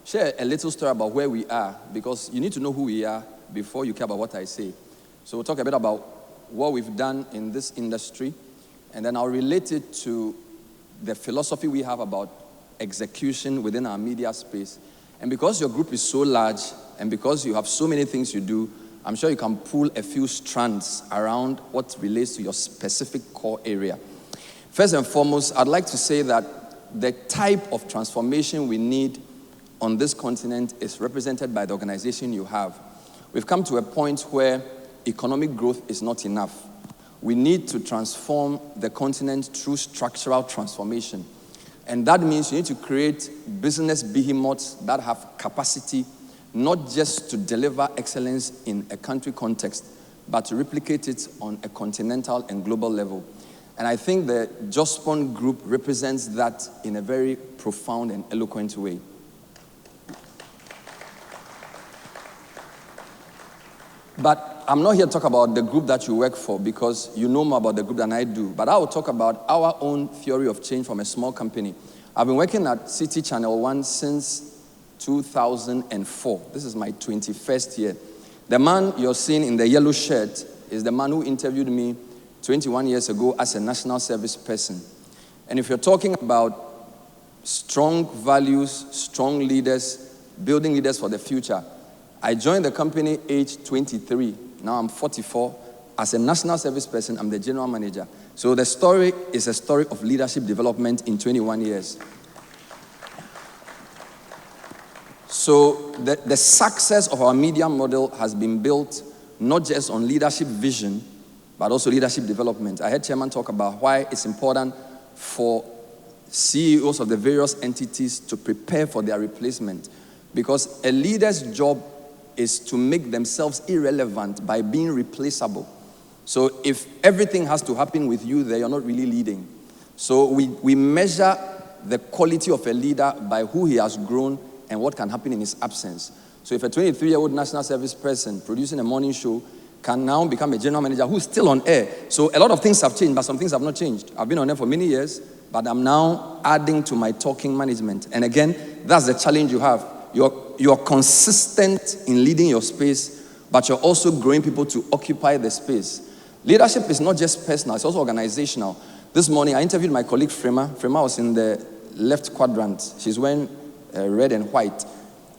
share a little story about where we are, because you need to know who we are before you care about what I say. So we'll talk a bit about what we've done in this industry, and then I'll relate it to the philosophy we have about execution within our media space. And because your group is so large, and because you have so many things you do, I'm sure you can pull a few strands around what relates to your specific core area. First and foremost, I'd like to say that the type of transformation we need on this continent is represented by the organization you have. We've come to a point where economic growth is not enough. We need to transform the continent through structural transformation. And that means you need to create business behemoths that have capacity not just to deliver excellence in a country context, but to replicate it on a continental and global level. And I think the Jospong group represents that in a very profound and eloquent way. But I'm not here to talk about the group that you work for, because you know more about the group than I do. But I will talk about our own theory of change from a small company. I've been working at City Channel 1 since 2004. This is my 21st year. The man you're seeing in the yellow shirt is the man who interviewed me 21 years ago as a national service person. And if you're talking about strong values, strong leaders, building leaders for the future, I joined the company age 23. Now I'm 44. As a national service person, I'm the general manager. So the story is a story of leadership development in 21 years. So the success of our media model has been built not just on leadership vision, but also leadership development. I heard Chairman talk about why it's important for CEOs of the various entities to prepare for their replacement. Because a leader's job is to make themselves irrelevant by being replaceable. So if everything has to happen with you there, you're not really leading. So we measure the quality of a leader by who he has grown and what can happen in his absence. So if a 23-year-old national service person producing a morning show can now become a general manager who's still on air. So a lot of things have changed, but some things have not changed. I've been on air for many years, but I'm now adding to my talking management. And again, that's the challenge you have. You're consistent in leading your space, but you're also growing people to occupy the space. Leadership is not just personal, it's also organizational. This morning, I interviewed my colleague Frema. Frema was in the left quadrant. She's wearing red and white.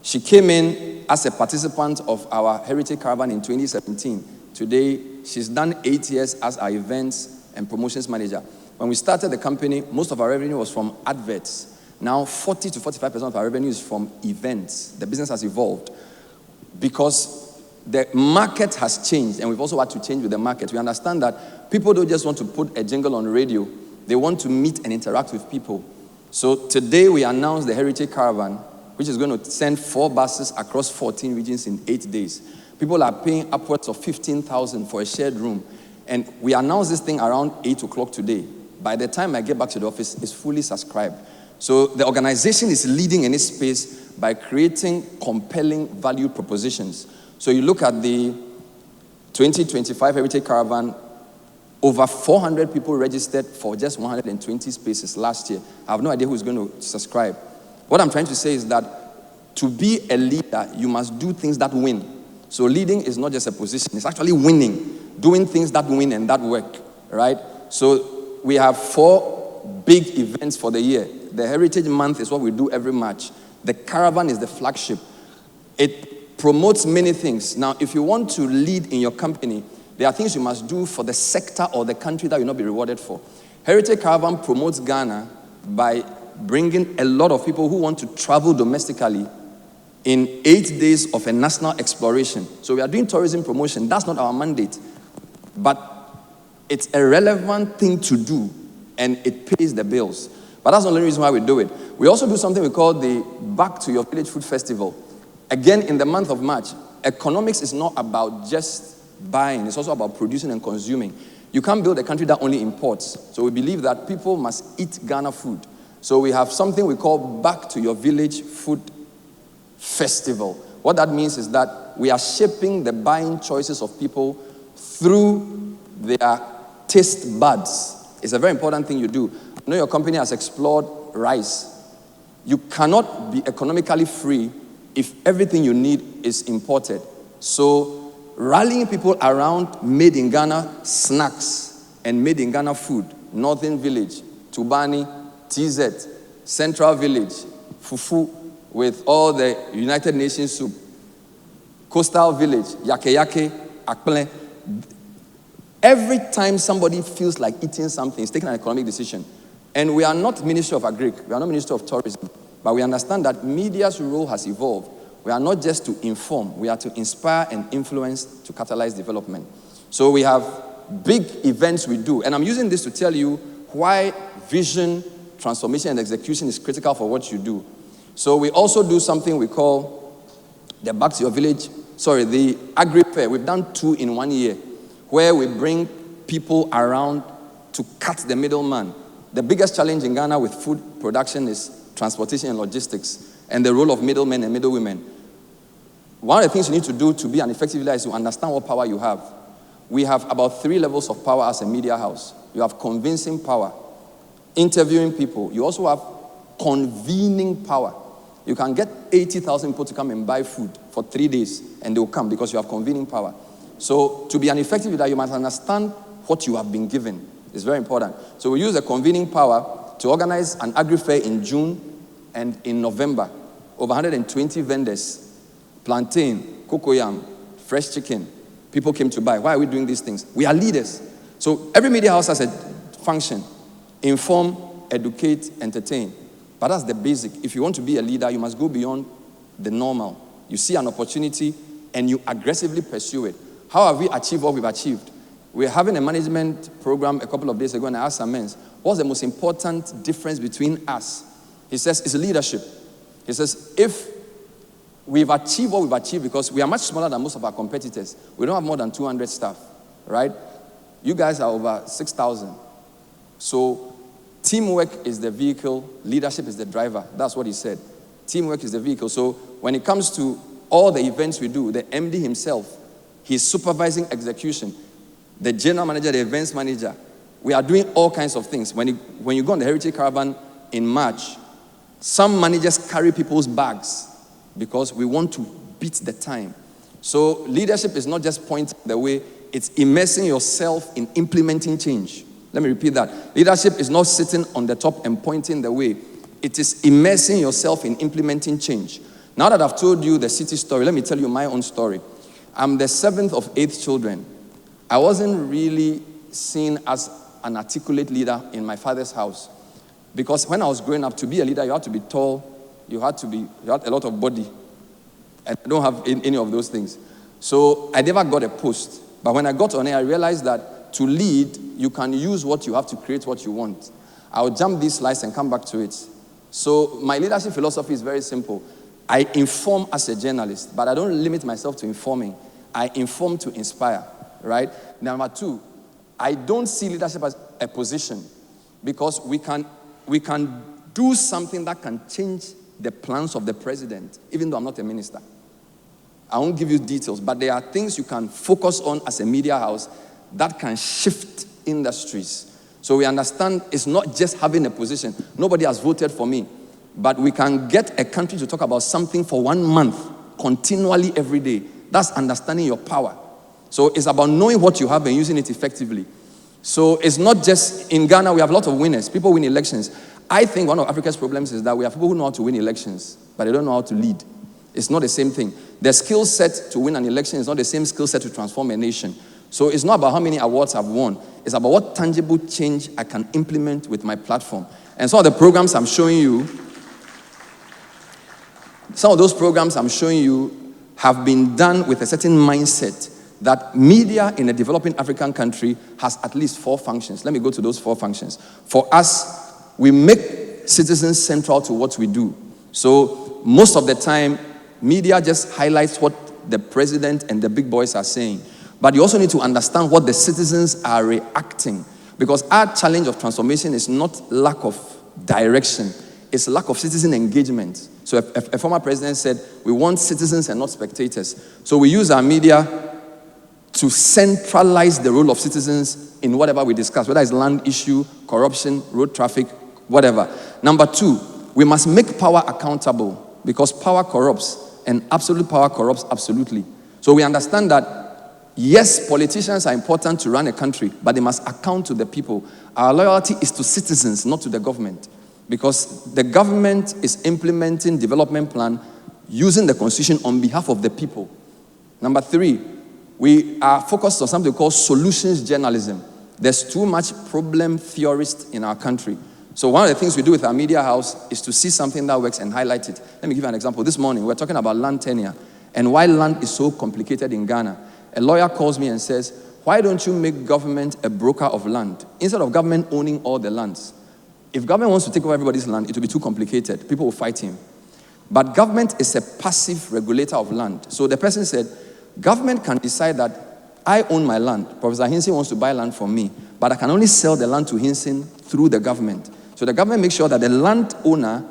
She came in as a participant of our Heritage Caravan in 2017. Today, she's done 8 years as our events and promotions manager. When we started the company, most of our revenue was from adverts. Now, 40 to 45% of our revenue is from events. The business has evolved because the market has changed, and we've also had to change with the market. We understand that people don't just want to put a jingle on radio. They want to meet and interact with people. So today we announced the Heritage Caravan, which is going to send 4 buses across 14 regions in 8 days. People are paying upwards of 15,000 for a shared room. And we announced this thing around 8 o'clock today. By the time I get back to the office, it's fully subscribed. So the organization is leading in its space by creating compelling value propositions. So you look at the 2025 Heritage Caravan, over 400 people registered for just 120 spaces last year. I have no idea who's going to subscribe. What I'm trying to say is that to be a leader, you must do things that win. So leading is not just a position, it's actually winning, doing things that win and that work, right? So we have 4 big events for the year. The Heritage Month is what we do every March. The Caravan is the flagship. It promotes many things. Now, if you want to lead in your company, there are things you must do for the sector or the country that you'll not be rewarded for. Heritage Caravan promotes Ghana by bringing a lot of people who want to travel domestically in 8 days of a national exploration. So we are doing tourism promotion. That's not our mandate. But it's a relevant thing to do, and it pays the bills. But that's not the only reason why we do it. We also do something we call the Back to Your Village Food Festival. Again, in the month of March, economics is not about just buying. It's also about producing and consuming. You can't build a country that only imports. So we believe that people must eat Ghana food. So we have something we call Back to Your Village Food Festival. What that means is that we are shaping the buying choices of people through their taste buds. It's a very important thing you do. I know your company has explored rice. You cannot be economically free if everything you need is imported. So rallying people around made in Ghana snacks and made in Ghana food, Northern Village, Tubani, TZ, Central Village, Fufu with all the United Nations soup, Coastal Village, Yake, Akple. Every time somebody feels like eating something, it's taking an economic decision. And we are not Ministry of Agric, we are not Ministry of Tourism, but we understand that media's role has evolved. We are not just to inform, we are to inspire and influence to catalyze development. So we have big events we do, and I'm using this to tell you why vision, transformation, and execution is critical for what you do. So we also do something we call the Back to Your Village, the Agri Fair. We've done 2 in 1 year, where we bring people around to cut the middleman. The biggest challenge in Ghana with food production is transportation and logistics, and the role of middlemen and middlewomen. One of the things you need to do to be an effective leader is to understand what power you have. We have about 3 levels of power as a media house. You have convincing power, interviewing people. You also have convening power. You can get 80,000 people to come and buy food for 3 days, and they will come because you have convening power. So to be an effective leader, you must understand what you have been given. It's very important. So we use the convening power to organize an agri fair in June and in November. Over 120 vendors, plantain, cocoyam, fresh chicken. People came to buy. Why are we doing these things? We are leaders. So every media house has a function: inform, educate, entertain. But that's the basic. If you want to be a leader, you must go beyond the normal. You see an opportunity and you aggressively pursue it. How have we achieved what we've achieved? We're having a management program a couple of days ago, and I asked some men, what's the most important difference between us? He says, it's leadership. He says, if we've achieved what we've achieved because we are much smaller than most of our competitors. We don't have more than 200 staff, right? You guys are over 6,000. So teamwork is the vehicle, leadership is the driver. That's what he said. Teamwork is the vehicle. So when it comes to all the events we do, the MD himself, he's supervising execution. The general manager, the events manager, we are doing all kinds of things. When you go on the Heritage Caravan in March, some managers carry people's bags because we want to beat the time. So leadership is not just pointing the way, it's immersing yourself in implementing change. Let me repeat that. Leadership is not sitting on the top and pointing the way. It is immersing yourself in implementing change. Now that I've told you the city story, let me tell you my own story. I'm the 7th of 8 children. I wasn't really seen as an articulate leader in my father's house. Because when I was growing up, to be a leader, you had to be tall, you had a lot of body. And I don't have any of those things. So I never got a post. But when I got on air, I realized that to lead, you can use what you have to create what you want. I'll jump these slides and come back to it. So my leadership philosophy is very simple. I inform as a journalist, but I don't limit myself to informing. I inform to inspire, right? Number 2, I don't see leadership as a position because we can do something that can change the plans of the president, even though I'm not a minister. I won't give you details, but there are things you can focus on as a media house that can shift industries. So we understand it's not just having a position. Nobody has voted for me, but we can get a country to talk about something for 1 month, continually every day. That's understanding your power. So it's about knowing what you have and using it effectively. So it's not just in Ghana, we have a lot of winners. People win elections. I think one of Africa's problems is that we have people who know how to win elections, but they don't know how to lead. It's not the same thing. The skill set to win an election is not the same skill set to transform a nation. So it's not about how many awards I've won. It's about what tangible change I can implement with my platform. And some of the programs I'm showing you, have been done with a certain mindset that media in a developing African country has at least 4 functions. Let me go to those 4 functions. For us, we make citizens central to what we do. So most of the time, media just highlights what the president and the big boys are saying. But you also need to understand what the citizens are reacting. Because our challenge of transformation is not lack of direction. It's lack of citizen engagement. So a former president said, we want citizens and not spectators. So we use our media to centralize the role of citizens in whatever we discuss, whether it's land issue, corruption, road traffic, whatever. Number 2, We must make power accountable because power corrupts and absolute power corrupts absolutely. So we understand that, yes, politicians are important to run a country, but they must account to the people. Our loyalty is to citizens, not to the government, because the government is implementing development plan using the constitution on behalf of the people. Number 3, we are focused on something called solutions journalism. There's too much problem theorists in our country. So one of the things we do with our media house is to see something that works and highlight it. Let me give you an example. This morning, we're talking about land tenure and why land is so complicated in Ghana. A lawyer calls me and says, why don't you make government a broker of land instead of government owning all the lands? If government wants to take over everybody's land, it will be too complicated. People will fight him. But government is a passive regulator of land. So the person said, government can decide that I own my land. Professor Hinson wants to buy land from me, but I can only sell the land to Hinson through the government. So the government makes sure that the landowner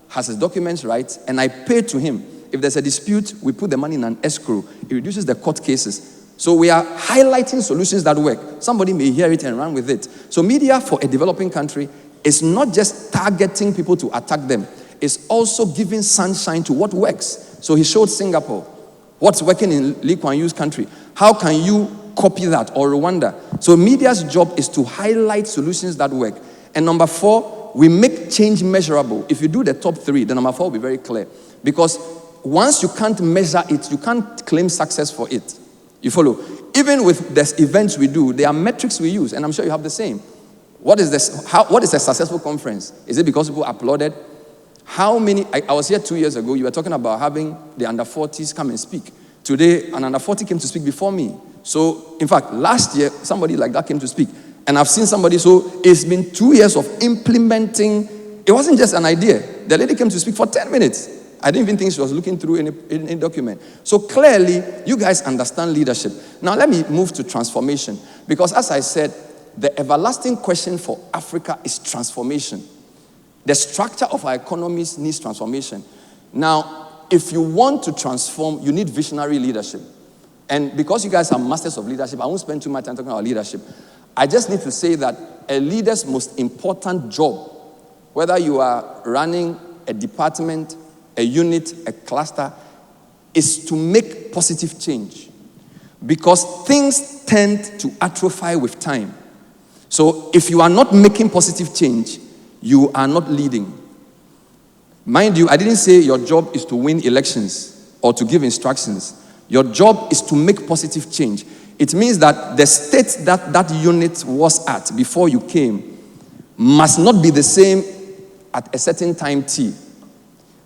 has his documents right, and I pay to him. If there's a dispute, we put the money in an escrow. It reduces the court cases. So we are highlighting solutions that work. Somebody may hear it and run with it. So media for a developing country is not just targeting people to attack them. It's also giving sunshine to what works. So he showed Singapore. What's working in Lee Kuan Yew's country? How can you copy that, or Rwanda? So media's job is to highlight solutions that work. And number 4, we make change measurable. If you do the top 3, the number 4 will be very clear. Because once you can't measure it, you can't claim success for it. You follow? Even with the events we do, there are metrics we use, and I'm sure you have the same. What is this? What is a successful conference? Is it because people applauded? How many? I was here 2 years ago. You were talking about having the under 40s come and speak. Today, an under 40 came to speak before me. So, in fact, last year, somebody like that came to speak. And I've seen somebody, so it's been 2 years of implementing. It wasn't just an idea. The lady came to speak for 10 minutes. I didn't even think she was looking through any document. So clearly, you guys understand leadership. Now, let me move to transformation. Because as I said, the everlasting question for Africa is transformation. The structure of our economies needs transformation. Now, if you want to transform, you need visionary leadership. And because you guys are masters of leadership, I won't spend too much time talking about leadership. I just need to say that a leader's most important job, whether you are running a department, a unit, a cluster, is to make positive change. Because things tend to atrophy with time. So if you are not making positive change, you are not leading. Mind you, I didn't say your job is to win elections or to give instructions. Your job is to make positive change. It means that the state that that unit was at before you came must not be the same at a certain time T.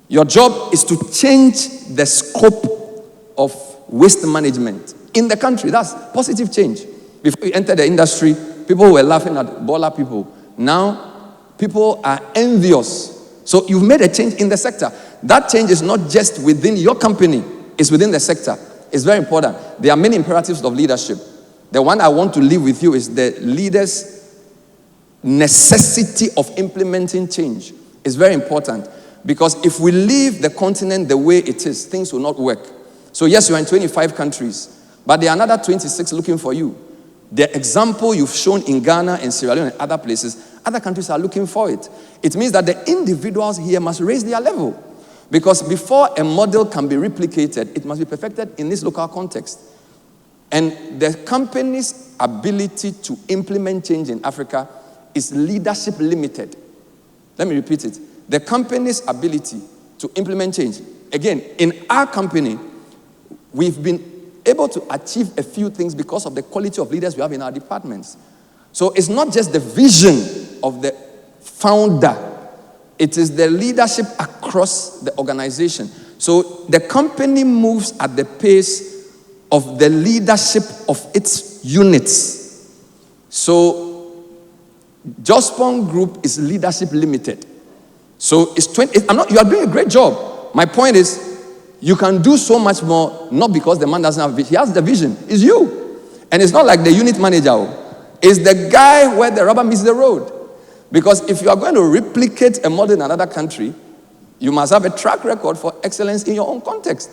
Your job is to change the scope of waste management in the country. That's positive change. Before you entered the industry, people were laughing at baller people. Now, people are envious. So you've made a change in the sector. That change is not just within your company, it's within the sector. It's very important. There are many imperatives of leadership. The one I want to leave with you is the leader's necessity of implementing change. It's very important. Because if we leave the continent the way it is, things will not work. So yes, you are in 25 countries, but there are another 26 looking for you. The example you've shown in Ghana and Sierra Leone and other places, other countries are looking for it. It means that the individuals here must raise their level. Because before a model can be replicated, it must be perfected in this local context. And the company's ability to implement change in Africa is leadership limited. Let me repeat it. The company's ability to implement change. Again, in our company, we've been able to achieve a few things because of the quality of leaders we have in our departments. So it's not just the vision of the founder. It is the leadership across the organization. So the company moves at the pace of the leadership of its units. So Jospong Group is leadership limited. So it's 20. You are doing a great job. My point is, you can do so much more, not because the man doesn't have vision. He has the vision. It's you. And it's not like the unit manager. It's the guy where the rubber meets the road. Because if you are going to replicate a model in another country, you must have a track record for excellence in your own context.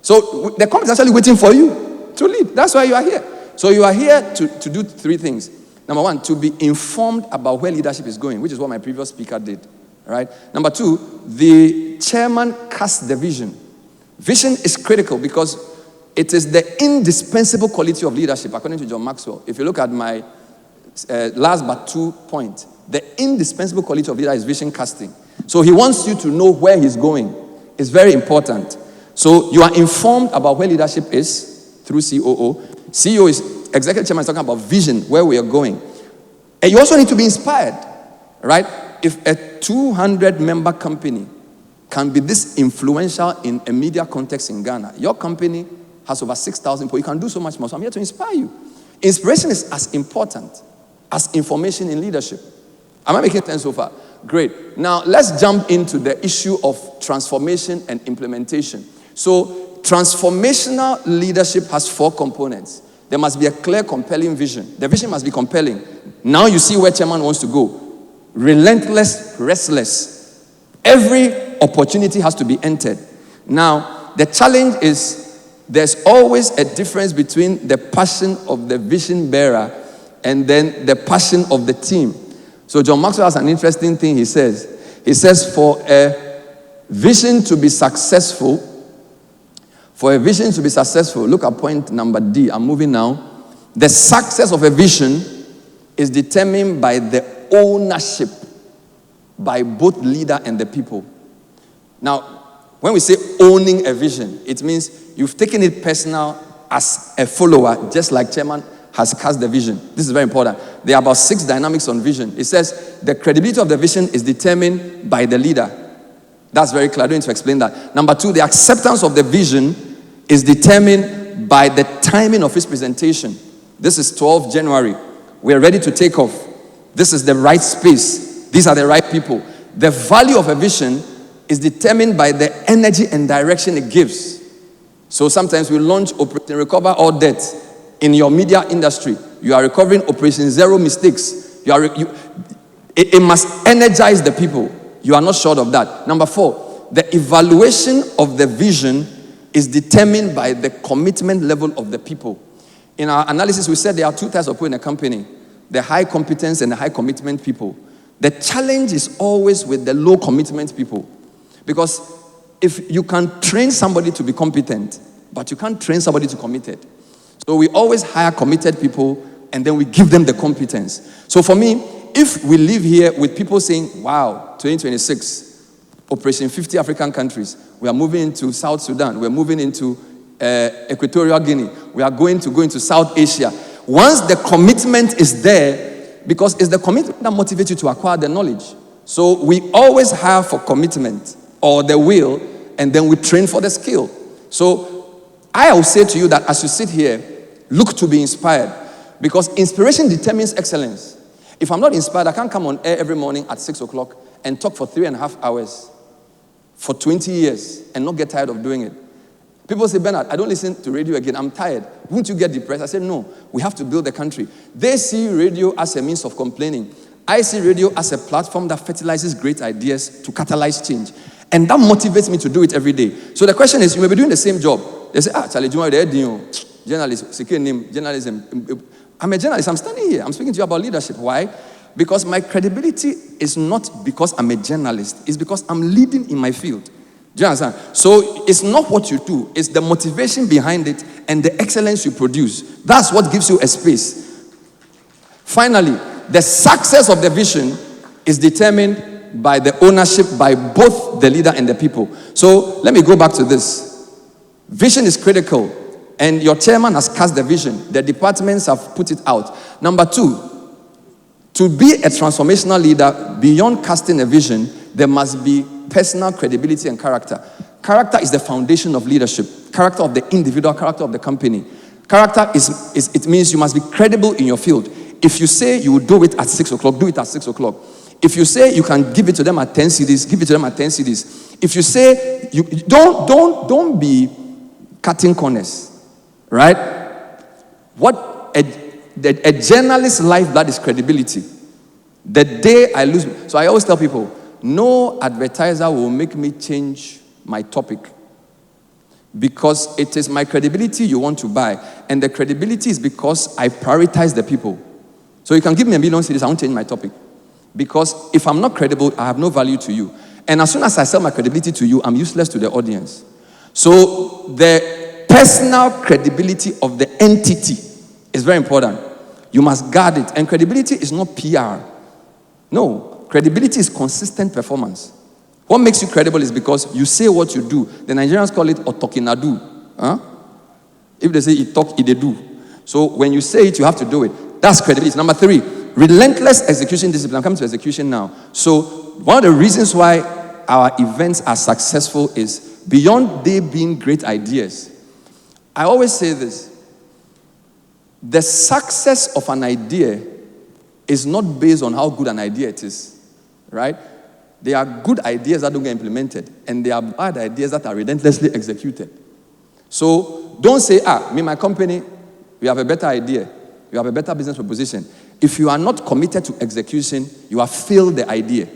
So the company is actually waiting for you to lead. That's why you are here. So you are here to do 3 things. Number 1, to be informed about where leadership is going, which is what my previous speaker did. right? Number two, the chairman casts the vision. Vision is critical because it is the indispensable quality of leadership, according to John Maxwell. If you look at my last but 2 points, the indispensable quality of leader is vision casting. So he wants you to know where he's going. It's very important. So you are informed about where leadership is through COO. CEO is, executive chairman is talking about vision, where we are going. And you also need to be inspired, right? If a 200-member company can be this influential in a media context in Ghana, your company has over 6,000 people. You can do so much more. So I'm here to inspire you. Inspiration is as important as information in leadership. Am I making sense so far? Great. Now, let's jump into the issue of transformation and implementation. So, transformational leadership has 4 components. There must be a clear, compelling vision. The vision must be compelling. Now you see where chairman wants to go. Relentless, restless. Every opportunity has to be entered. Now, the challenge is there's always a difference between the passion of the vision bearer and then the passion of the team. So John Maxwell has an interesting thing he says. He says for a vision to be successful, look at point number D. I'm moving now. The success of a vision is determined by the ownership by both leader and the people. Now, when we say owning a vision, it means you've taken it personal as a follower, just like chairman has cast the vision. This is very important. There are about 6 dynamics on vision. It says the credibility of the vision is determined by the leader. That's very clear. I don't need to explain that. Number 2, the acceptance of the vision is determined by the timing of his presentation. This is 12 January. We're ready to take off. This is the right space. These are the right people. The value of a vision is determined by the energy and direction it gives. So sometimes we launch Operation Recover All Debt. In your media industry, you are recovering Operation Zero Mistakes. It must energize the people. You are not short of that. Number 4, the evaluation of the vision is determined by the commitment level of the people. In our analysis, we said there are 2 types of people in a company: the high competence and the high commitment people. The challenge is always with the low commitment people. Because if you can train somebody to be competent, but you can't train somebody to committed. So we always hire committed people and then we give them the competence. So for me, if we live here with people saying, wow, 2026, Operation 50 African countries, we are moving into South Sudan, we are moving into Equatorial Guinea, we are going to go into South Asia. Once the commitment is there, because it's the commitment that motivates you to acquire the knowledge. So we always hire for commitment or the will, and then we train for the skill. So I will say to you that as you sit here, look to be inspired, because inspiration determines excellence. If I'm not inspired, I can't come on air every morning at 6 o'clock and talk for 3.5 hours for 20 years and not get tired of doing it. People say, Bernard, I don't listen to radio again. I'm tired. Won't you get depressed? I said, no, we have to build the country. They see radio as a means of complaining. I see radio as a platform that fertilizes great ideas to catalyze change. And that motivates me to do it every day. So the question is, you may be doing the same job. They say, Charlie, journalism. I'm a journalist. I'm standing here. I'm speaking to you about leadership. Why? Because my credibility is not because I'm a journalist. It's because I'm leading in my field. Do you understand? So it's not what you do. It's the motivation behind it and the excellence you produce. That's what gives you a space. Finally, the success of the vision is determined by the ownership by both the leader and the people. So let me go back to this. Vision is critical, and your chairman has cast the vision. The departments have put it out. Number 2, to be a transformational leader, beyond casting a vision, there must be personal credibility and character. Character is the foundation of leadership. Character of the individual, character of the company. Character it means you must be credible in your field. If you say you will do it at 6 o'clock, do it at 6 o'clock. If you say you can give it to them at 10 CDs, give it to them at 10 CDs. If you say you don't be cutting corners, right? What a journalist's lifeblood is credibility. The day I lose, so I always tell people, no advertiser will make me change my topic, because it is my credibility you want to buy, and the credibility is because I prioritize the people. So you can give me $1 million CDs, I won't change my topic. Because if I'm not credible, I have no value to you. And as soon as I sell my credibility to you, I'm useless to the audience. So the personal credibility of the entity is very important. You must guard it. And credibility is not PR. No, credibility is consistent performance. What makes you credible is because you say what you do. The Nigerians call it otokinadu. Huh? If they say it talk, it they do. So when you say it, you have to do it. That's credibility. Number 3, relentless execution discipline. I'm coming to execution now. So one of the reasons why our events are successful is beyond they being great ideas. I always say this. The success of an idea is not based on how good an idea it is, right? There are good ideas that don't get implemented, and there are bad ideas that are relentlessly executed. So don't say, my company, we have a better idea. We have a better business proposition. If you are not committed to execution, you have failed the idea.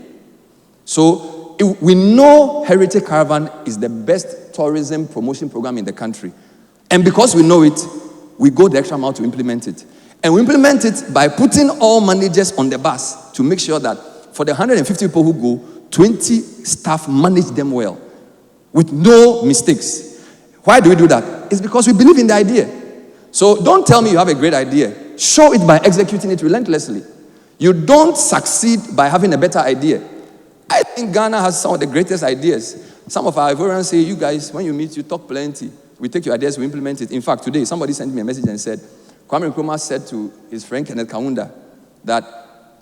So we know Heritage Caravan is the best tourism promotion program in the country. And because we know it, we go the extra mile to implement it. And we implement it by putting all managers on the bus to make sure that for the 150 people who go, 20 staff manage them well with no mistakes. Why do we do that? It's because we believe in the idea. So don't tell me you have a great idea. Show it by executing it relentlessly. You don't succeed by having a better idea. I think Ghana has some of the greatest ideas. Some of our Ivorians say, you guys, when you meet, you talk plenty. We take your ideas, we implement it. In fact, today, somebody sent me a message and said, Kwame Nkrumah said to his friend Kenneth Kaunda that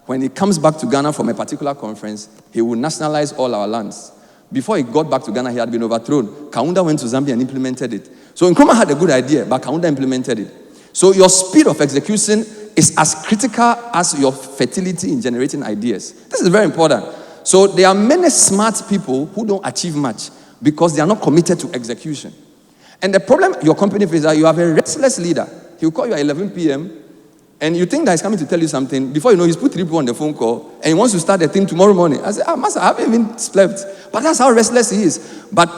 when he comes back to Ghana from a particular conference, he will nationalize all our lands. Before he got back to Ghana, he had been overthrown. Kaunda went to Zambia and implemented it. So Nkrumah had a good idea, but Kaunda implemented it. So your speed of execution is as critical as your fertility in generating ideas. This is very important. So there are many smart people who don't achieve much because they are not committed to execution. And the problem your company faces is that you have a restless leader. He'll call you at 11 p.m. and you think that he's coming to tell you something. Before you know, he's put 3 people on the phone call and he wants to start the thing tomorrow morning. I say, Master, I haven't even slept. But that's how restless he is. But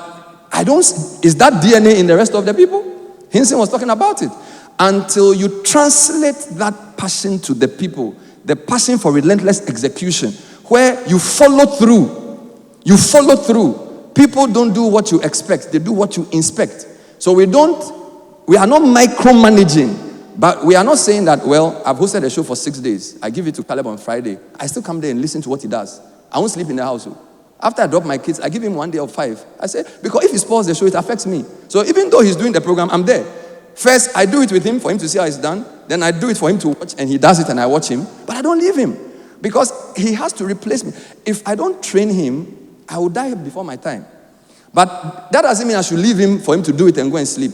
is that DNA in the rest of the people? Hinson was talking about it. Until you translate that passion to the people, the passion for relentless execution, where you follow through. You follow through. People don't do what you expect. They do what you inspect. So we are not micromanaging, but we are not saying that, well, I've hosted a show for 6 days. I give it to Caleb on Friday. I still come there and listen to what he does. I won't sleep in the house. After I drop my kids, I give him 1 day of 5. I say, because if he spoils the show, it affects me. So even though he's doing the program, I'm there. First, I do it with him for him to see how it's done. Then I do it for him to watch, and he does it and I watch him. But I don't leave him because he has to replace me. If I don't train him, I will die before my time. But that doesn't mean I should leave him for him to do it and go and sleep.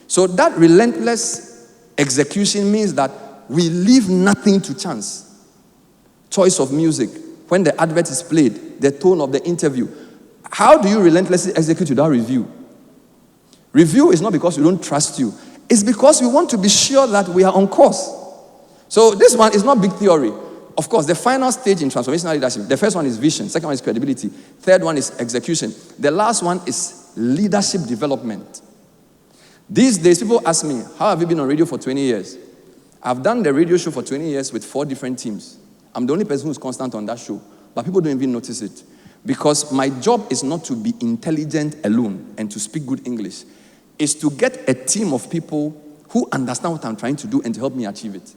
So that relentless execution means that we leave nothing to chance. Choice of music, when the advert is played, the tone of the interview. How do you relentlessly execute without review? Review is not because we don't trust you. It's because we want to be sure that we are on course. So this one is not big theory. Of course, the final stage in transformational leadership, the first one is vision, second one is credibility, third one is execution. The last one is leadership development. These days, people ask me, how have you been on radio for 20 years? I've done the radio show for 20 years with 4 different teams. I'm the only person who's constant on that show, but people don't even notice it. Because my job is not to be intelligent alone and to speak good English. It's to get a team of people who understand what I'm trying to do and to help me achieve it.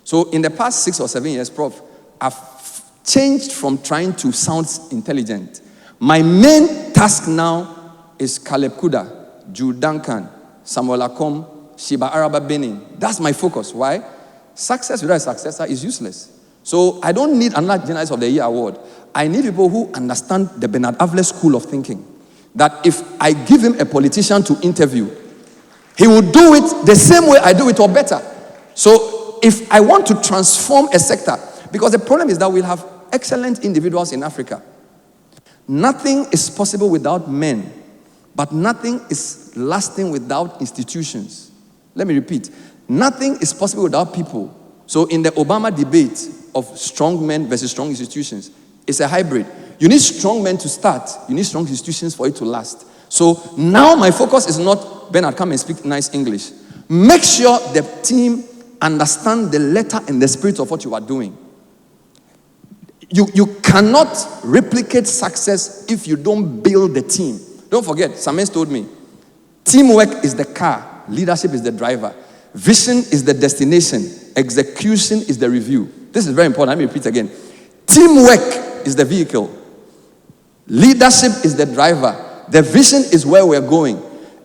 So in the past 6 or 7 years, Prof, I've changed from trying to sound intelligent. My main task now is Caleb Kuda, Jude Duncan, Samuel Akom, Shiba Araba Benin. That's my focus. Why? Success without a successor is useless. So I don't need another Journalist of the Year award. I need people who understand the Bernard Avle school of thinking. That if I give him a politician to interview, he will do it the same way I do it or better. So if I want to transform a sector, because the problem is that we'll have excellent individuals in Africa. Nothing is possible without men, but nothing is lasting without institutions. Let me repeat. Nothing is possible without people. So in the Obama debate of strong men versus strong institutions, it's a hybrid. You need strong men to start. You need strong institutions for it to last. So now my focus is not, Bernard, come and speak nice English. Make sure the team understand the letter and the spirit of what you are doing. You cannot replicate success if you don't build the team. Don't forget, Samen told me, teamwork is the car, leadership is the driver, vision is the destination, execution is the review. This is very important. Let me repeat again. Teamwork is the vehicle, leadership is the driver, the vision is where we're going,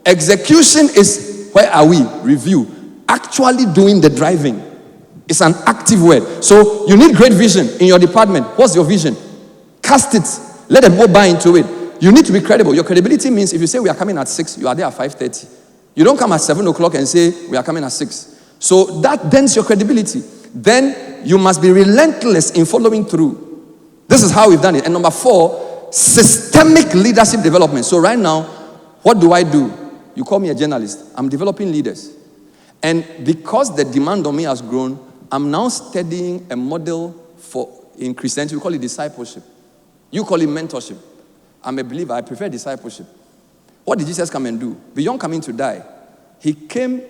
execution is where are we, review. Actually doing the driving. It's an active word. So you need great vision in your department. What's your vision? Cast it. Let them go buy into it. You need to be credible. Your credibility means if you say we are coming at 6, you are there at 5:30. You don't come at 7 o'clock and say we are coming at 6. So that dents your credibility. Then you must be relentless in following through. This is how we've done it. And number 4, systemic leadership development. So right now, what do? You call me a journalist. I'm developing leaders. And because the demand on me has grown, I'm now studying a model in Christianity. We call it discipleship. You call it mentorship. I'm a believer. I prefer discipleship. What did Jesus come and do? Beyond coming to die, he came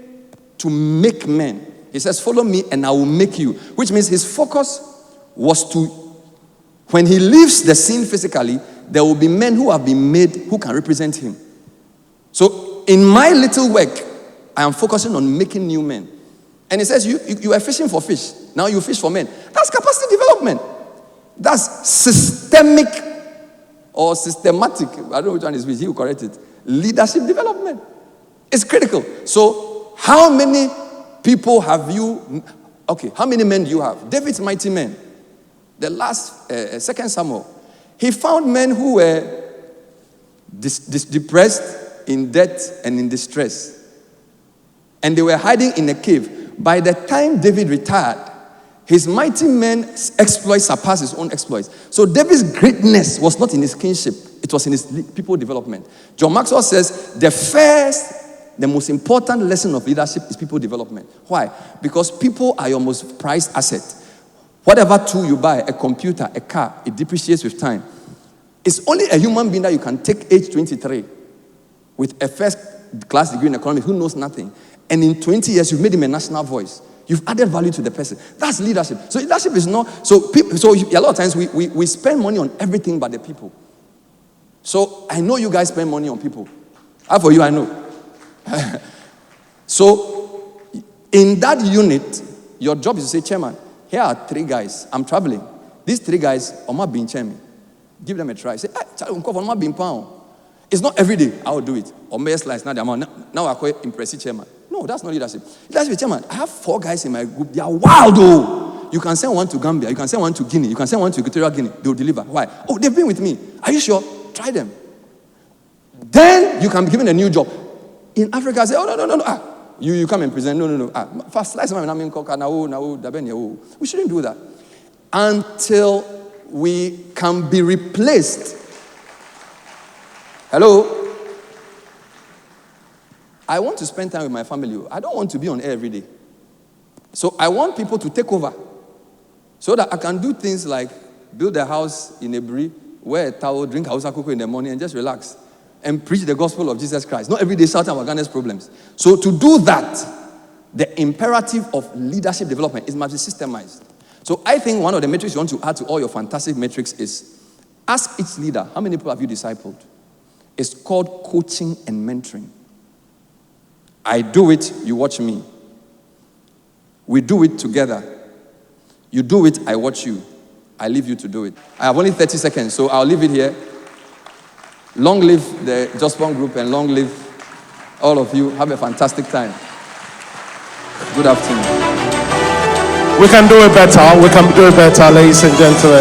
to make men. He says, follow me and I will make you. Which means his focus was to, when he leaves the scene physically, there will be men who have been made who can represent him. So in my little work, I am focusing on making new men. And he says, you are fishing for fish. Now you fish for men. That's capacity development. That's systemic or systematic. I don't know which one is which. He will correct it. Leadership development. It's critical. So how many people have you... Okay, how many men do you have? David's mighty men. The last, 2 Samuel. He found men who were depressed, in debt, and in distress. And they were hiding in a cave. By the time David retired, his mighty men's exploits surpassed his own exploits. So David's greatness was not in his kingship. It was in his people development. John Maxwell says, the most important lesson of leadership is people development. Why? Because people are your most prized asset. Whatever tool you buy, a computer, a car, it depreciates with time. It's only a human being that you can take age 23 with a first-class degree in economics who knows nothing. And in 20 years, you've made him a national voice. You've added value to the person. That's leadership. So leadership is not... So a lot of times, we spend money on everything but the people. So I know you guys spend money on people. How for you, I know. So in that unit, your job is to say, Chairman, here are 3 guys. I'm traveling. These 3 guys, Oma bin Chairman. Give them a try. Say, it's not every day I will do it. Or may slice now I call it impressive chairman. No, that's not leadership. Leadership, chairman. I have 4 guys in my group. They are wild, though. You can send one to Gambia. You can send one to Guinea. You can send one to Equatorial Guinea. They will deliver. Why? Oh, they've been with me. Are you sure? Try them. Then you can be given a new job. In Africa, I say, oh, no. You come and present. No. First slice my name we shouldn't do that until we can be replaced. Hello? I want to spend time with my family. I don't want to be on air every day. So I want people to take over so that I can do things like build a house in Ebri, wear a towel, drink Hausa Koko in the morning, and just relax and preach the gospel of Jesus Christ. Not every day shouting about Ghana's problems. So to do that, the imperative of leadership development is must be systemized. So I think one of the metrics you want to add to all your fantastic metrics is ask each leader, how many people have you discipled? It's called coaching and mentoring. I do it, you watch me. We do it together. You do it, I watch you. I leave you to do it. I have only 30 seconds, so I'll leave it here. Long live the Jospong group and long live all of you. Have a fantastic time. Good afternoon. We can do it better. We can do it better, ladies and gentlemen.